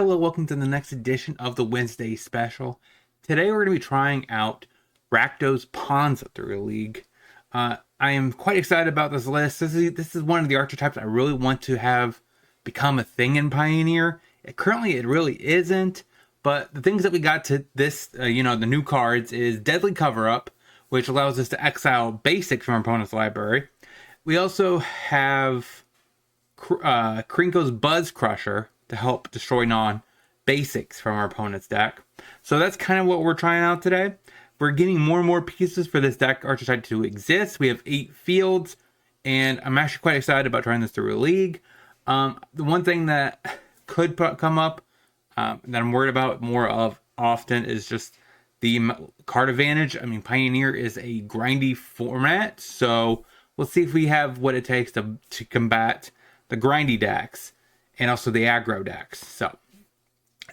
Hello, welcome to the next edition of the Wednesday special. Today we're going to be trying out Rakdos Ponza through a league. I am quite excited about this list. This is one of the archetypes I really want to have become a thing in Pioneer. Currently it really isn't, but the things that we got to this, the new cards is Deadly Cover-Up, which allows us to exile basics from our opponent's library. We also have Krinko's Buzz Crusher to help destroy non-basics from our opponent's deck. So that's kind of what we're trying out today. We're getting more and more pieces for this deck archetype to exist. We have 8 fields, and I'm actually quite excited about trying this through a league. The one thing that could come up that I'm worried about more of often is just the card advantage. I mean, Pioneer is a grindy format, so we'll see if we have what it takes to combat the grindy decks and also the aggro decks. So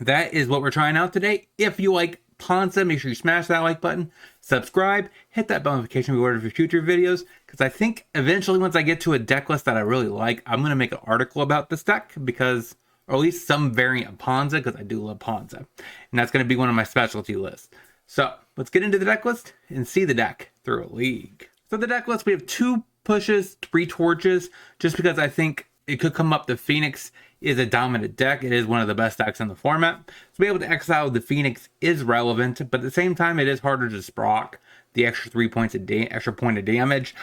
that is what we're trying out today. If you like Ponza, make sure you smash that like button, subscribe, hit that bell notification reward for future videos, because I think eventually once I get to a deck list that I really like, I'm going to make an article about this deck, because, or at least some variant of Ponza, because I do love Ponza. And that's going to be one of my specialty lists. So let's get into the deck list and see the deck through a league. So the deck list, we have 2 pushes, 3 torches, just because I think it could come up the Phoenix is a dominant deck. It is one of the best decks in the format. So being able to exile the Phoenix is relevant, but at the same time, it is harder to sprock the extra 3 points extra point of damage,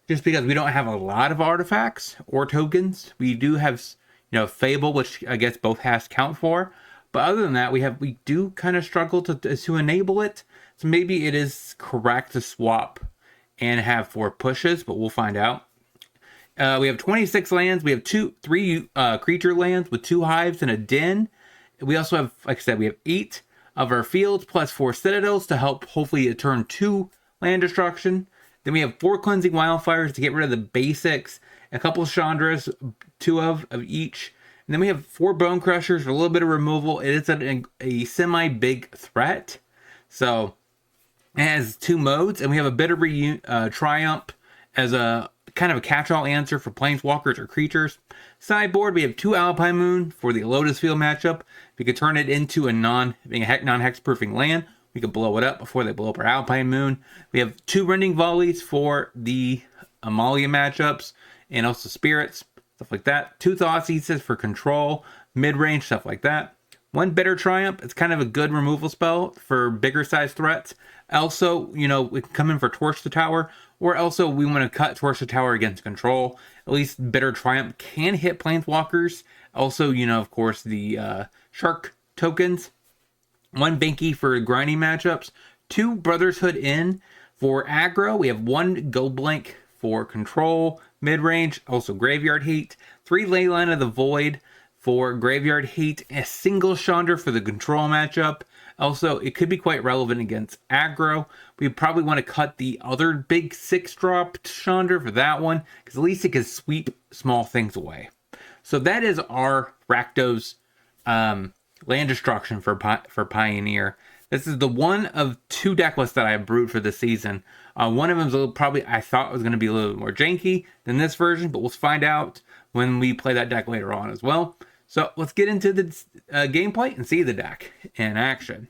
just because we don't have a lot of artifacts or tokens. We do have, Fable, which I guess both has count for, but other than that, we do kind of struggle to enable it. So maybe it is correct to swap and have 4 pushes, but we'll find out. We have 26 lands. We have 3 creature lands with 2 hives and a den. We also have, like I said, we have 8 of our fields plus 4 citadels to help hopefully turn 2 land destruction. Then we have 4 cleansing wildfires to get rid of the basics, a couple of Chandras, 2 of each. And then we have 4 bone crushers for a little bit of removal. It is a semi-big threat. So it has 2 modes, and we have a bitter triumph as a kind of a catch-all answer for planeswalkers or creatures. Sideboard, we have 2 Alpine Moon for the Lotus Field matchup. We could turn it into a non-hexproofing land. We could blow it up before they blow up our Alpine Moon. We have 2 Rending Volleys for the Amalia matchups and also Spirits, stuff like that. 2 Thoughtseizes for control, mid-range, stuff like that. 1 Bitter Triumph. It's kind of a good removal spell for bigger size threats. Also, we can come in for Torch the Tower, or also we want to cut Torch the Tower against control. At least Bitter Triumph can hit planeswalkers. Also, of course, the Shark tokens. 1 Binky for grinding matchups. 2 Brotherhood Inn for aggro. We have 1 Goblink for control, mid-range, also Graveyard Hate. 3 Leyline of the Void for Graveyard Hate. A single Chandra for the control matchup. Also, it could be quite relevant against aggro. We probably want to cut the other big 6-drop Chandra for that one, because at least it can sweep small things away. So that is our Rakdos land destruction for Pioneer. This is the one of 2 deck lists that I have brewed for this season. One of them is probably, I thought was going to be a little bit more janky than this version, but we'll find out when we play that deck later on as well. So let's get into the gameplay and see the deck in action.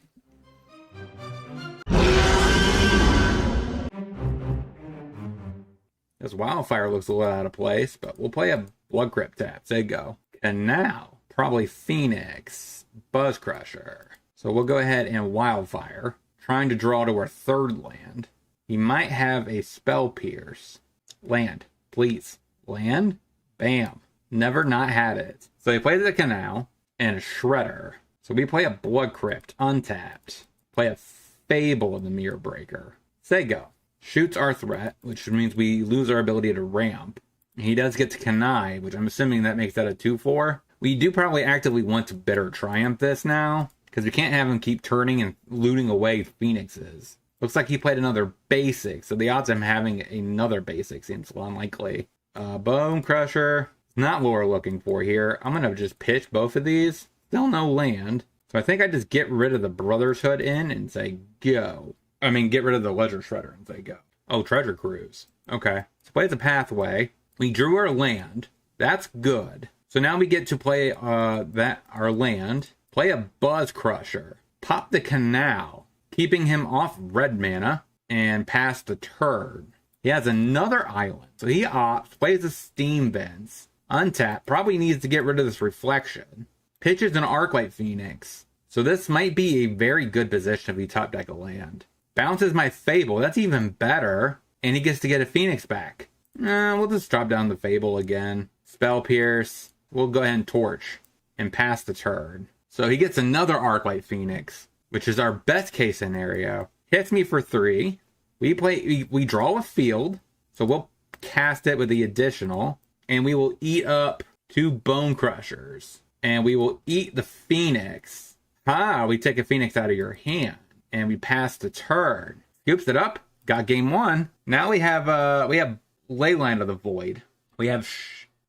This Wildfire looks a little out of place, but we'll play a Blood Crypt tap. There you go. And now, probably Phoenix, Buzz Crusher. So we'll go ahead and Wildfire, trying to draw to our 3rd land. He might have a Spell Pierce. Land, please. Land? Bam. Never not had it. So he plays a Canal and a Shredder. So we play a Blood Crypt, untapped. Play a Fable of the Mirror Breaker. Say go. Shoots our threat, which means we lose our ability to ramp. He does get to Connive, which I'm assuming that makes that a 2/4. We do probably actively want to Bitter Triumph this now, because we can't have him keep turning and looting away Phoenixes. Looks like he played another basic, so the odds of him having another basic seems unlikely. Bone Crusher. Not what we're looking for here. I'm going to just pitch both of these. Still no land. So I think I just get rid of the Brotherhood Inn and say go. I mean, get rid of the Ledger Shredder and say go. Oh, Treasure Cruise. Okay. So play the Pathway. We drew our land. That's good. So now we get to play our land. Play a Buzz Crusher. Pop the Canal, keeping him off red mana, and pass the turn. He has another island, so he opts, plays a Steam Vents. Untap, probably needs to get rid of this Reflection. Pitches an Arclight Phoenix, so this might be a very good position if he top deck a land. Bounces my Fable, that's even better, and he gets to get a Phoenix back. We'll just drop down the Fable again. Spell Pierce, we'll go ahead and Torch, and pass the turn. So he gets another Arclight Phoenix, which is our best case scenario. Hits me for 3. We draw a field, so we'll cast it with the additional, and we will eat up 2 Bone Crushers, and we will eat the Phoenix. We take a Phoenix out of your hand, and we pass the turn. Scoops it up, got game 1. Now we have Leyline of the Void. We have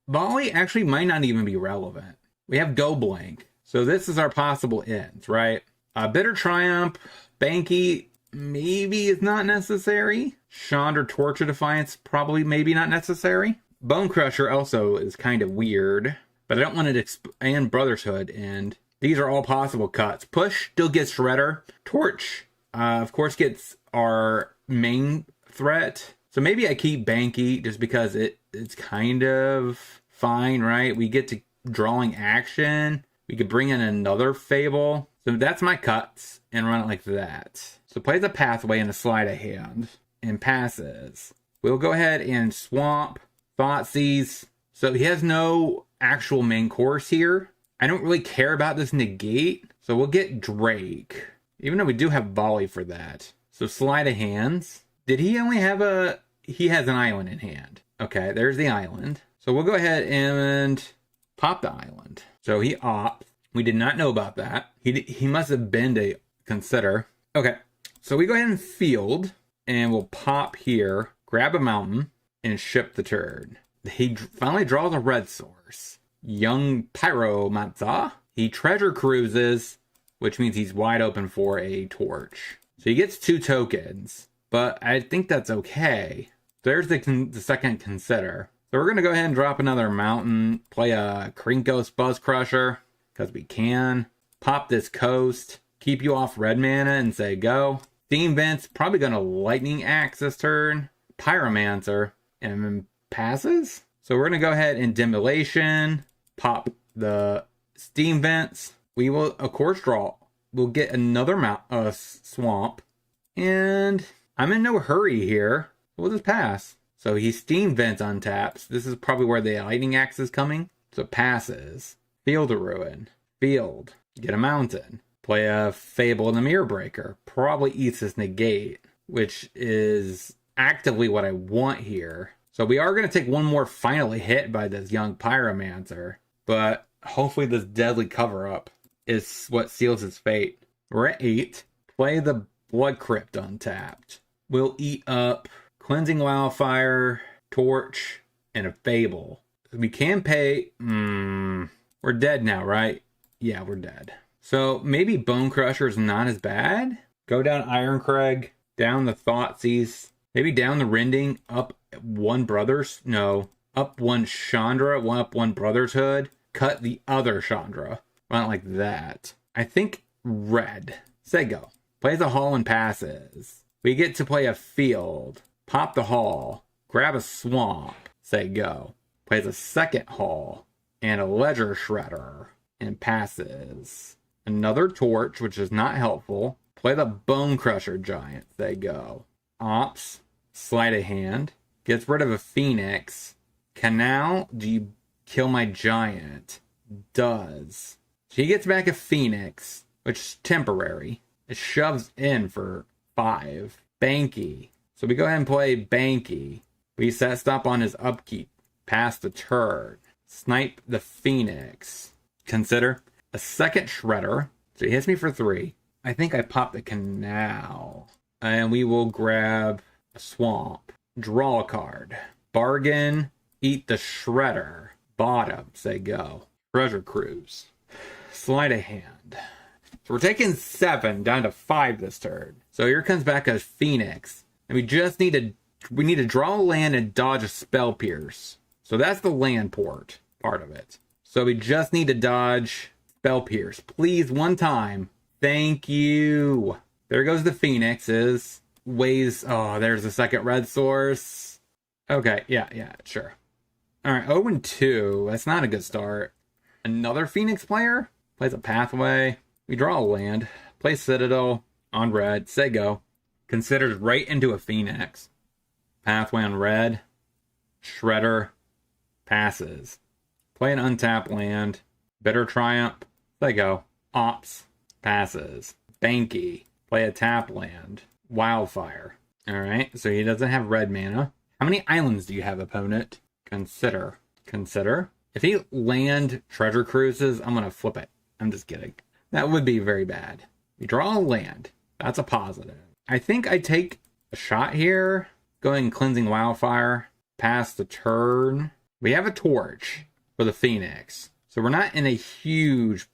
Volley actually might not even be relevant. We have Go Blank. So this is our possible ends, right? Bitter Triumph, Banky, maybe is not necessary. Chandra Torture Defiance, probably maybe not necessary. Bone Crusher also is kind of weird, but I don't want it and Brotherhood, and these are all possible cuts. Push still gets Shredder. Torch, of course, gets our main threat. So maybe I keep Banky just because it's kind of fine, right? We get to drawing action. We could bring in another Fable. So that's my cuts and run it like that. So plays a Pathway and a Sleight of Hand and passes. We'll go ahead and swamp Thoughtseize. So he has no actual main course here. I don't really care about this negate. So we'll get Drake. Even though we do have Volley for that. So Sleight of Hands. Did he only have he has an island in hand. Okay, there's the island. So we'll go ahead and pop the island. So he opts. We did not know about that. He must have been to consider. Okay, so we go ahead and field, and we'll pop here, grab a mountain, and ship the turn. He finally draws a red source. Young Pyromancer. He treasure cruises, which means he's wide open for a torch. So he gets 2 tokens, but I think that's okay. There's the second consider. So we're going to go ahead and drop another mountain, play a Krinkos Buzz Crusher, because we can. Pop this coast, keep you off red mana, and say go. Steam Vents, probably going to Lightning Axe this turn. Pyromancer, and then passes. So we're going to go ahead and Demolition, pop the Steam Vents. We will, of course, draw. We'll get another swamp. And I'm in no hurry here. We'll just pass. So he Steam Vents untaps. This is probably where the Lightning Axe is coming. So passes. Field a Ruin. Field. Get a mountain. Play a Fable and the Mirror Breaker. Probably eats this negate, which is actively what I want here. So we are going to take one more finally hit by this young Pyromancer. But hopefully this deadly cover-up is what seals his fate. We're at 8. Play the Blood Crypt untapped. We'll eat up Cleansing Wildfire, Torch, and a Fable. We can pay... we're dead now, right? Yeah, we're dead. So maybe Bone Crusher is not as bad. Go down Ironcrag, down the Thoughtseize, maybe down the Rending, up 1 Brothers. No, up 1 Chandra, up 1 Brotherhood. Cut the other Chandra. Run it like that. I think red. Say go. Plays a Hall and passes. We get to play a field. Pop the Hall. Grab a swamp. Say go. Plays a second Hall. And a Ledger Shredder. And passes. Another Torch, which is not helpful. Play the Bone Crusher Giant. Say go. Ops. Sleight of Hand. Gets rid of a Phoenix. Canal. Do you kill my Giant? Does. She gets back a Phoenix, which is temporary. It shoves in for 5. Banky. So we go ahead and play Banky. We set stop on his upkeep. Pass the turn. Snipe the Phoenix. Consider a second Shredder. So he hits me for 3. I think I pop the Canal. And we will grab a Swamp. Draw a card. Bargain. Eat the Shredder. Bottom. Say go. Treasure Cruise. Sleight of Hand. So we're taking 7 down to 5 this turn. So here comes back a Phoenix. And we just need to draw a land and dodge a Spell Pierce. So that's the land port part of it. So we just need to dodge Spell Pierce. Please, one time. Thank you. There goes the Phoenixes. Ways. Oh, there's a second red source. Okay, yeah, sure. All right, 0-2. That's not a good start. Another Phoenix player plays a Pathway. We draw a land. Play Citadel on red. Say go. Considers right into a Phoenix. Pathway on red. Shredder. Passes. Play an untapped land. Bitter Triumph. Say go. Ops. Passes. Banky. Play a tap land. Wildfire. Alright, so he doesn't have red mana. How many islands do you have, opponent? Consider. If he land Treasure Cruises, I'm going to flip it. I'm just kidding. That would be very bad. We draw a land. That's a positive. I think I take a shot here. Going Cleansing Wildfire. Pass the turn. We have a torch for the Phoenix. So we're not in a huge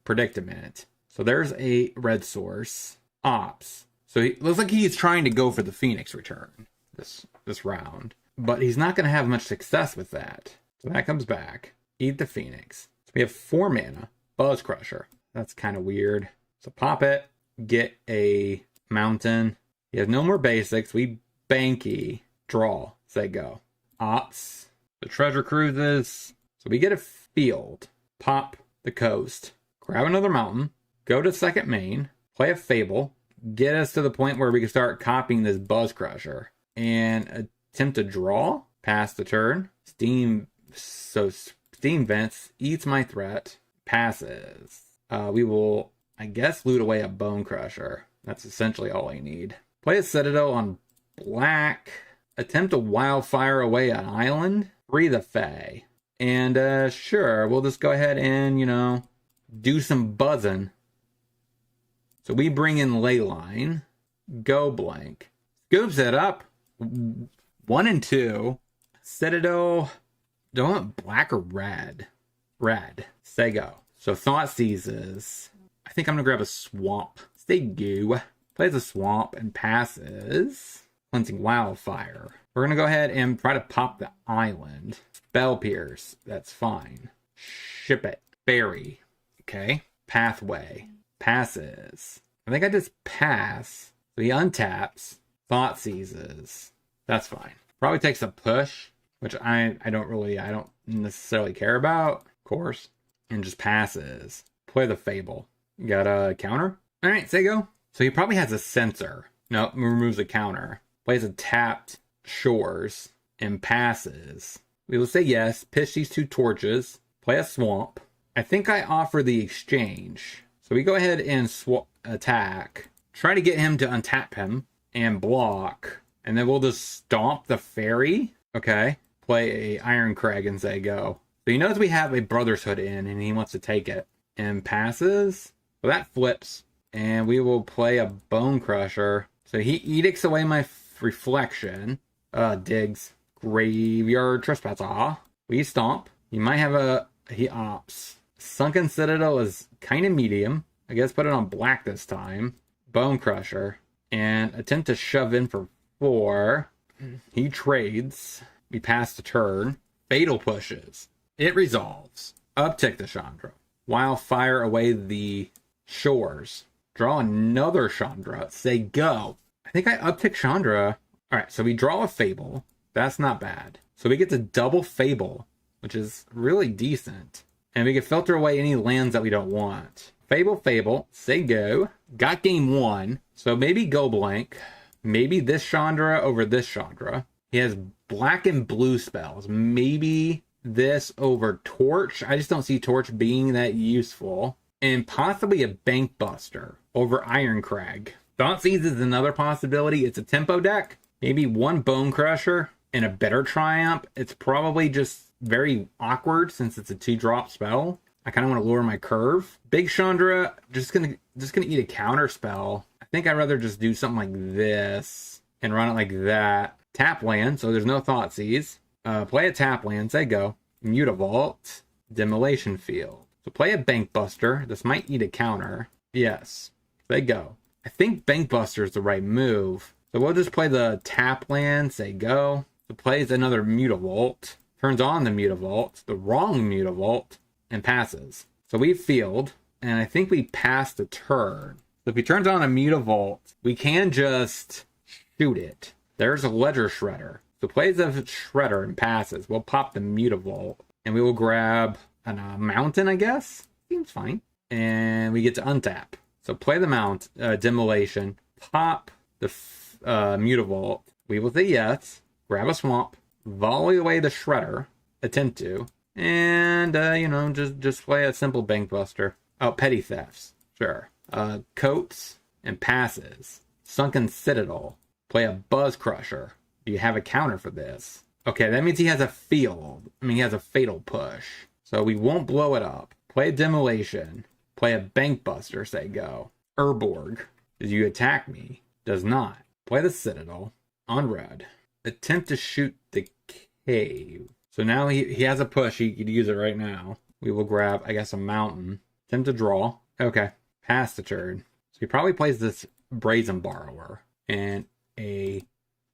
predicament. So there's a red source. Ops. So it looks like he's trying to go for the Phoenix return this round. But he's not going to have much success with that. So that comes back. Eat the Phoenix. So we have 4 mana. Buzz Crusher. That's kind of weird. So pop it. Get a mountain. He has no more basics. We Banky. Draw. Say go. Ops. The Treasure Cruises. So we get a field. Pop the coast. Grab another mountain. Go to second main. Play a Fable. Get us to the point where we can start copying this Buzz Crusher. And attempt to draw. Pass the turn. Steam Vents. Eats my threat. Passes. We will, I guess, loot away a Bone Crusher. That's essentially all I need. Play a Citadel on black. Attempt to Wildfire away an island. Free the Fae. And sure, we'll just go ahead and, do some buzzing. So we bring in Leyline. Go blank. Scoops it up. 1-2. Citadel. Do I want black or red? Red. Say go. So Thought Seizes. I think I'm going to grab a Swamp. Say go. Plays a Swamp and passes. Cleansing Wildfire. We're going to go ahead and try to pop the island. Spell Pierce. That's fine. Ship it. Fairy. Okay. Pathway. Passes. I think I just pass. So he untaps. Thought Seizes. That's fine. Probably takes a push, which I don't necessarily care about, of course. And just passes. Play the Fable. You got a counter? Alright, say go. So he probably has a Censor. No, removes a counter. Plays a tapped Shores. And passes. We will say yes. Pitch these 2 torches. Play a Swamp. I think I offer the exchange. So we go ahead and attack. Try to get him to untap him. And block. And then we'll just stomp the Fairy. Okay. Play a Iron Crag and say go. So he knows we have a Brother's Hood in and he wants to take it. And passes. So that flips. And we will play a Bone Crusher. So he edicts away my Reflection. Digs. Graveyard Trespasser. We stomp. He might have he ops. Sunken Citadel is kind of medium. I guess put it on black this time. Bone Crusher. And attempt to shove in for 4. He trades. We pass the turn. Fatal pushes. It resolves. Uptick the Chandra. Wildfire away the Shores. Draw another Chandra. Say go. I think I uptick Chandra. Alright, so we draw a Fable. That's not bad. So we get to double Fable, which is really decent. And we can filter away any lands that we don't want. Fable. Say go. Got game 1. So maybe go blank. Maybe this Chandra over this Chandra. He has black and blue spells. Maybe this over Torch. I just don't see Torch being that useful. And possibly a Bank Buster over Iron Crag. Thoughtseize is another possibility. It's a tempo deck. Maybe 1 Bone Crusher and a Bitter Triumph. It's probably just very awkward since it's a 2-drop spell. I kind of want to lower my curve. Big Chandra, just gonna eat a counter spell. I think I'd rather just do something like this and run it like that. Tap land, so there's no Thoughtseize. Play a tap land, say go. Mutavault, Demolition Field. So play a Bank Buster. This might eat a counter. Yes, say go. I think Bank Buster is the right move. So we'll just play the tap land, say go. So plays another Mutavault. Turns on the Mutavault, the wrong Mutavault, and passes. So we field, and I think we passed the turn. So if he turns on a Mutavault, we can just shoot it. There's a Ledger Shredder. So plays a Shredder and passes. We'll pop the Mutavault, and we will grab a Mountain, I guess. Seems fine. And we get to untap. So play the Demolition, pop the Mutavault. We will say yes, grab a Swamp, volley away the Shredder, attempt to, and, just play a simple Bank Buster. Oh, Petty Thefts, sure. Coats and passes. Sunken Citadel. Play a Buzz Crusher. Do you have a counter for this? Okay, that means he has a field. He has a Fatal Push. So we won't blow it up. Play Demolition. Play a Bank Buster, say go. Urborg. Does you attack me? Does not. Play the Citadel. On red. Attempt to shoot the cave. So now he has a push. He could use it right now. We will grab, I guess, a Mountain. Attempt to draw. Okay. Pass the turn. So he probably plays this Brazen Borrower and a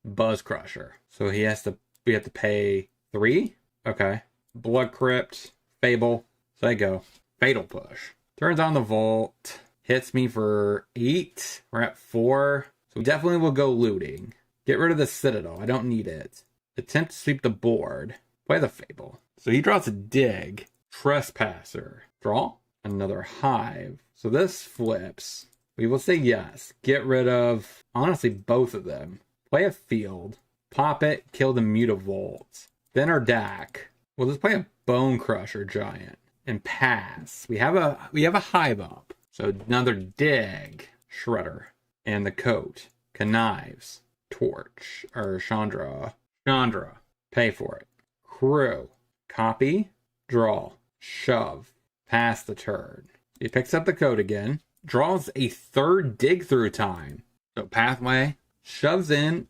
Buzz Crusher. So we have to pay 3. Okay. Blood Crypt. Fable. So I go. Fatal Push. Turns on the Vault. Hits me for 8. We're at 4. So we definitely will go looting. Get rid of the Citadel. I don't need it. Attempt to sweep the board. Play the Fable. So he draws a Dig. Trespasser. Draw. Another Hive. So this flips. We will say yes. Get rid of, honestly, both of them. Play a Field. Pop it. Kill the Mutavault. Then our deck. We'll just play a Bone Crusher Giant. And pass. We have a Hive up. So another Dig. Shredder. And the Coat. Connives. Torch. Or Chandra. Pay for it. Crew. Copy. Draw. Shove. Pass the turn. He picks up the Coat again. Draws a third Dig through time. So pathway. Shoves in.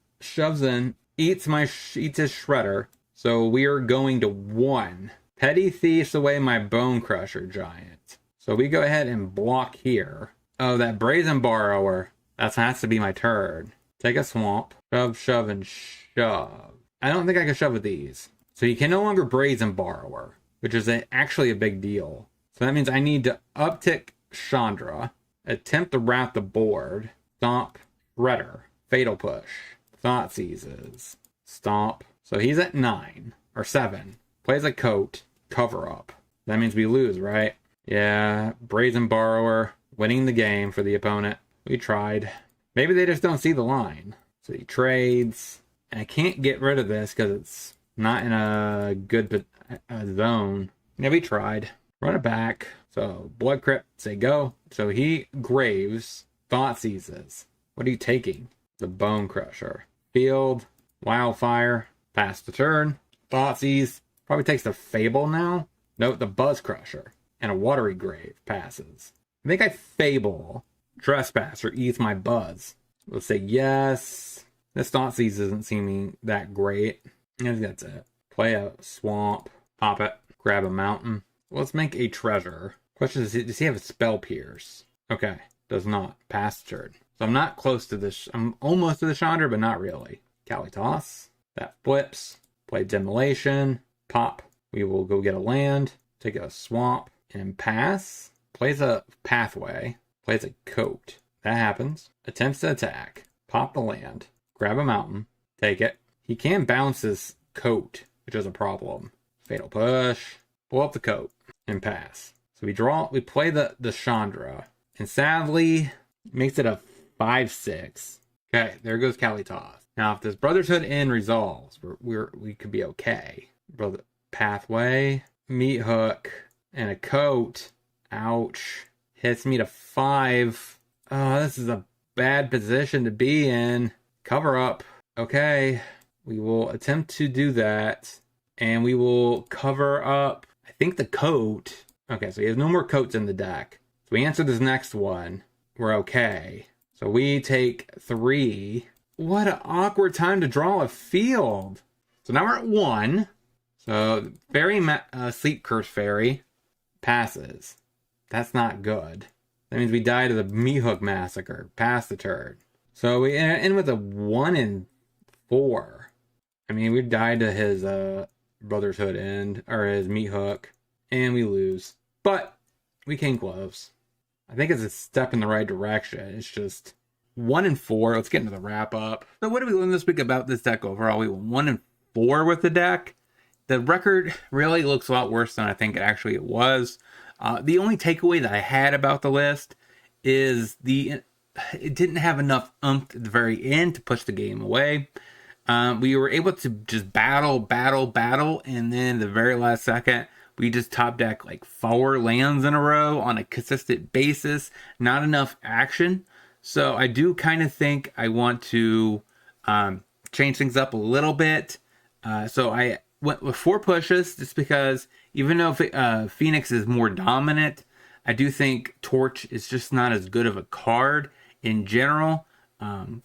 Eats his Shredder. So we are going to 1. Petty Thieves away my Bone Crusher Giant. So we go ahead and block here. Oh, that Brazen Borrower. That has to be my turn. Take a Swamp. Shove, and shove. I don't think I can shove with these. So you can no longer Brazen Borrower, which is actually a big deal. So that means I need to uptick Chandra, attempt to wrap the board, stomp, Shredder, Fatal Push, Thought Seizes, stomp. So he's at 9 or 7. Plays a Coat, cover up. That means we lose, right? Yeah, Brazen Borrower, winning the game for the opponent. We tried. Maybe they just don't see the line. So he trades. And I can't get rid of this because it's not in a good zone. Yeah, we tried. Run it back. So Blood Crypt, say go. So he Graves, Thought Seizes. What are you taking? The Bone Crusher. Field, Wildfire, pass the turn. Thought Seize, probably takes the Fable now. Note the Buzz Crusher. And a Watery Grave passes. I think I Fable. Trespasser eats my Buzz. Let's say yes. This Thought Seize isn't seeming that great. I think that's it. Play a Swamp. Pop it. Grab a Mountain. Let's make a Treasure. Question is, does he have a Spell Pierce? Okay. Does not. Pass the turn. So I'm not close to this. I'm almost to the Chandra, but not really. Kalitas. That flips. Play Demolition. Pop. We will go get a land. Take a Swamp. And pass. Plays a Pathway. Plays a Coat. That happens. Attempts to attack. Pop the land. Grab a Mountain. Take it. He can bounce his Coat, which is a problem. Fatal Push. Pull up the Coat. And pass. So we play the Chandra. And sadly, makes it a 5-6. Okay, there goes Kalitas. Now, if this Brotherhood Inn resolves, we could be okay. Pathway, Meat Hook, and a Coat. Ouch. Hits me to 5. Oh, this is a bad position to be in. Cover up. Okay, we will attempt to do that. And we will cover up, I think, the Coat. Okay, so he has no more Coats in the deck. So we answer this next one. We're okay. So we take 3. What an awkward time to draw a field. So now we're at 1. So Fairy, Sleep Curse Fairy passes. That's not good. That means we die to the Meat Hook Massacre. Pass the turn. So we end with a 1 and 4. I mean, we died to his Brotherhood End, or his Meat Hook, and we lose. But We came close. I think it's a step in the right direction. It's just 1-4. Let's get into the wrap up. So what did we learn this week about this deck overall? We went 1-4 with the deck. The record really looks a lot worse than I think it was. The only takeaway that I had about the list is it didn't have enough oomph at the very end to push the game away. We were able to just battle, and then the very last second, we just top deck like 4 lands in a row on a consistent basis. Not enough action. So I do kind of think I want to change things up a little bit. So I went with 4 pushes just because even though Phoenix is more dominant, I do think Torch is just not as good of a card in general.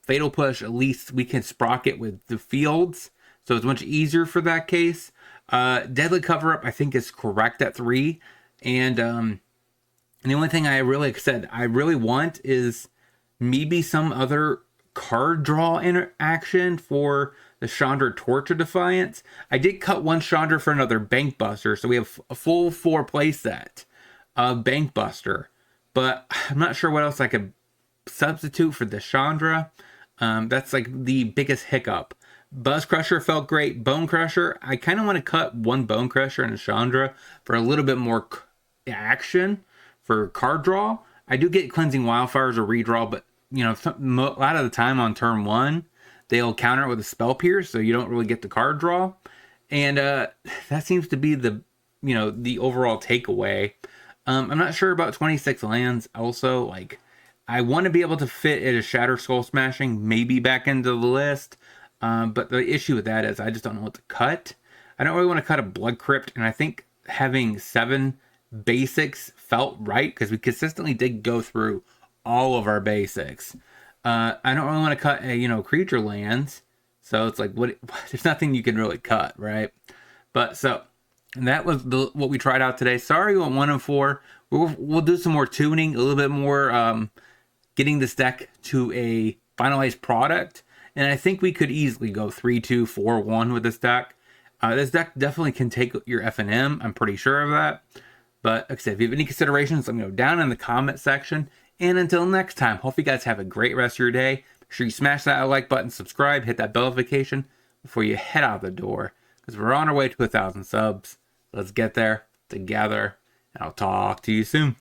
Fatal Push, at least we can sprocket with the fields, so it's much easier for that case. Deadly Cover Up, I think, is correct at 3. And the only thing I really want is maybe some other card draw interaction for the Chandra Torch of Defiance. I did cut 1 Chandra for another Bank Buster, so we have a full 4 play set of Bank Buster. But I'm not sure what else I could substitute for the Chandra. That's like the biggest hiccup. Buzz Crusher felt great. Bone Crusher, I kind of want to cut 1 Bone Crusher and a Chandra for a little bit more action for card draw. I do get Cleansing Wildfires or redraw, but you know, a lot of the time on turn 1, they'll counter it with a Spell Pierce, so you don't really get the card draw. And that seems to be the overall takeaway. I'm not sure about 26 lands. Also, like, I want to be able to fit it as Shatter Skull Smashing maybe back into the list. But the issue with that is I just don't know what to cut. I don't really want to cut a Blood Crypt, and I think having 7 basics felt right because we consistently did go through all of our basics. I don't really want to cut creature lands, so it's like there's nothing you can really cut, right? But so that was what we tried out today. Sorry we went 1-4. We'll do some more tuning, a little bit more getting this deck to a finalized product, and I think we could easily go 3-2, 4-1 with this deck. This deck definitely can take your FNM. I'm pretty sure of that. But like I said, if you have any considerations, let me know down in the comment section. And until next time, hope you guys have a great rest of your day. Make sure you smash that like button, subscribe, hit that bell notification before you head out the door. Because we're on our way to 1,000 subs. Let's get there together. And I'll talk to you soon.